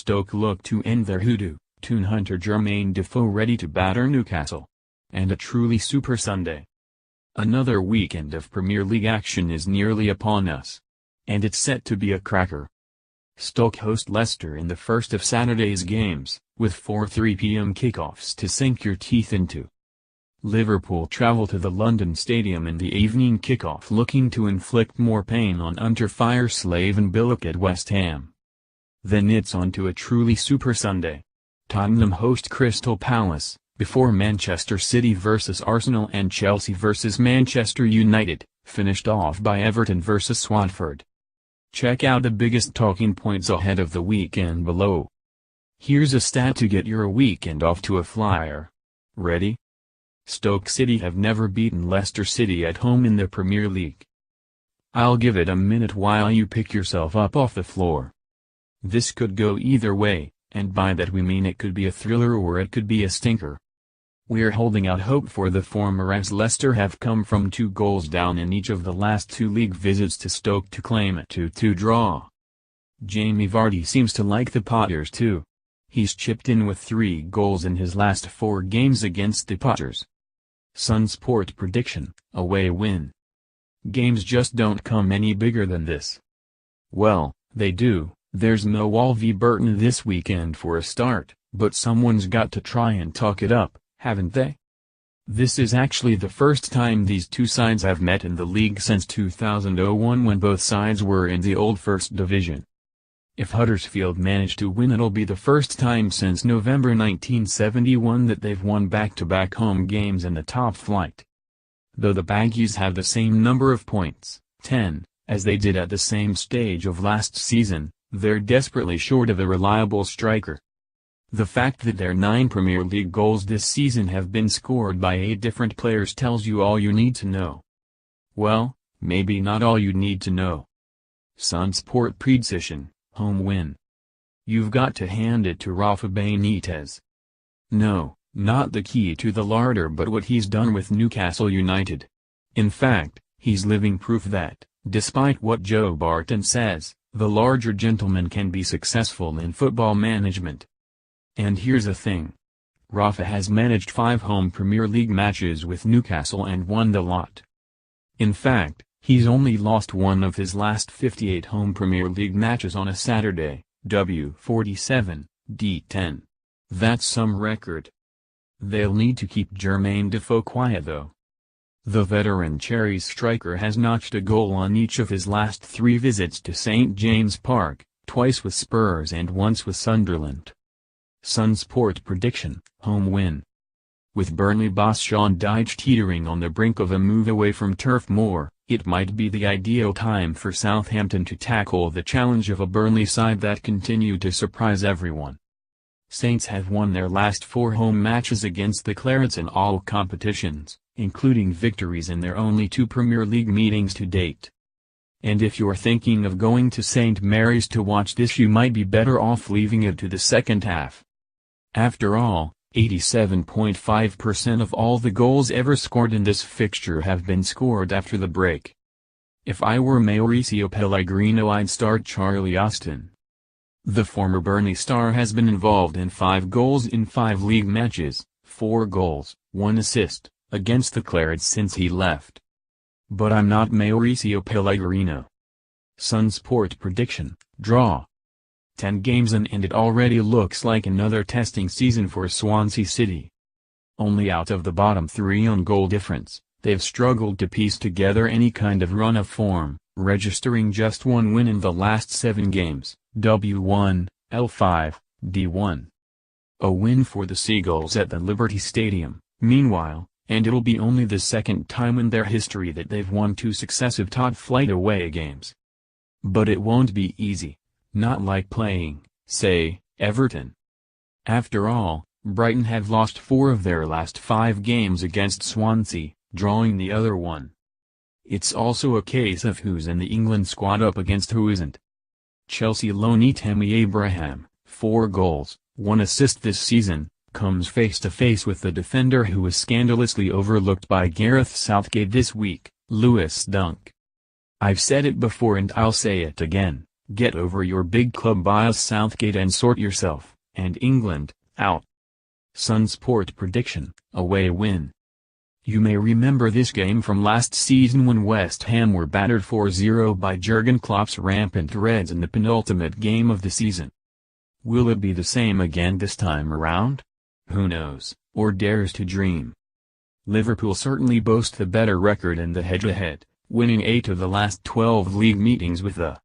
Stoke look to end their hoodoo, Toon-hunter Jermain Defoe ready to batter Newcastle. And a truly super Sunday. Another weekend of Premier League action is nearly upon us. And it's set to be a cracker. Stoke host Leicester in the first of Saturday's games, with 4 3 p.m. kickoffs to sink your teeth into. Liverpool travel to the London Stadium in the evening kickoff looking to inflict more pain on under-fire Slaven Bilic at West Ham. Then it's on to a truly super Sunday. Tottenham host Crystal Palace, before Manchester City vs Arsenal and Chelsea vs Manchester United, finished off by Everton vs Watford. Check out the biggest talking points ahead of the weekend below. Here's a stat to get your weekend off to a flyer. Ready? Stoke City have never beaten Leicester City at home in the Premier League. I'll give it a minute while you pick yourself up off the floor. This could go either way, and by that we mean it could be a thriller or it could be a stinker. We're holding out hope for the former as Leicester have come from 2 goals down in each of the last 2 league visits to Stoke to claim a 2-2 draw. Jamie Vardy seems to like the Potters too. He's chipped in with 3 goals in his last 4 games against the Potters. Sun Sport prediction, away win. Games just don't come any bigger than this. Well, they do. There's Millwall v Burton this weekend for a start, but someone's got to try and talk it up, haven't they? This is actually the first time these 2 sides have met in the league since 2001 when both sides were in the old First Division. If Huddersfield manage to win, it'll be the first time since November 1971 that they've won back-to-back home games in the top flight. Though the Baggies have the same number of points, 10, as they did at the same stage of last season, they're desperately short of a reliable striker. The fact that their 9 Premier League goals this season have been scored by 8 different players tells you all you need to know. Well, maybe not all you need to know. Sun Sport prediction, home win. You've got to hand it to Rafa Benitez. No, not the key to the larder but what he's done with Newcastle United. In fact, he's living proof that, despite what Joe Barton says, the larger gentleman can be successful in football management. And here's the thing. Rafa has managed 5 home Premier League matches with Newcastle and won the lot. In fact, he's only lost one of his last 58 home Premier League matches on a Saturday, W47, D10. That's some record. They'll need to keep Jermain Defoe quiet though. The veteran Cherries striker has notched a goal on each of his last 3 visits to St James Park, twice with Spurs and once with Sunderland. Sun Sport prediction, home win. With Burnley boss Sean Dyche teetering on the brink of a move away from Turf Moor, it might be the ideal time for Southampton to tackle the challenge of a Burnley side that continue to surprise everyone. Saints have won their last 4 home matches against the Clarets in all competitions, including victories in their only 2 Premier League meetings to date. And if you're thinking of going to St Mary's to watch this, you might be better off leaving it to the second half. After all, 87.5% of all the goals ever scored in this fixture have been scored after the break. If I were Mauricio Pellegrino, I'd start Charlie Austin. The former Burnley star has been involved in 5 goals in 5 league matches, 4 goals, 1 assist, against the Clarets since he left. But I'm not Mauricio Pellegrino. Sun Sport prediction, draw. 10 games in and it already looks like another testing season for Swansea City. Only out of the bottom 3 on goal difference, they've struggled to piece together any kind of run of form, registering just 1 win in the last 7 games, W1, L5, D1. A win for the Seagulls at the Liberty Stadium, meanwhile, and it'll be only the 2nd time in their history that they've won 2 successive top-flight away games. But it won't be easy. Not like playing, say, Everton. After all, Brighton have lost 4 of their last 5 games against Swansea, drawing the other one. It's also a case of who's in the England squad up against who isn't. Chelsea loanee Tammy Abraham, 4 goals, 1 assist this season, comes face to face with the defender who was scandalously overlooked by Gareth Southgate this week, Lewis Dunk. I've said it before and I'll say it again. Get over your big club bias Southgate and sort yourself, and England, out. Sun Sport prediction, away win. You may remember this game from last season when West Ham were battered 4-0 by Jurgen Klopp's rampant Reds in the penultimate game of the season. Will it be the same again this time around? Who knows, or dares to dream. Liverpool certainly boast the better record in the head-to-head, winning 8 of the last 12 league meetings with the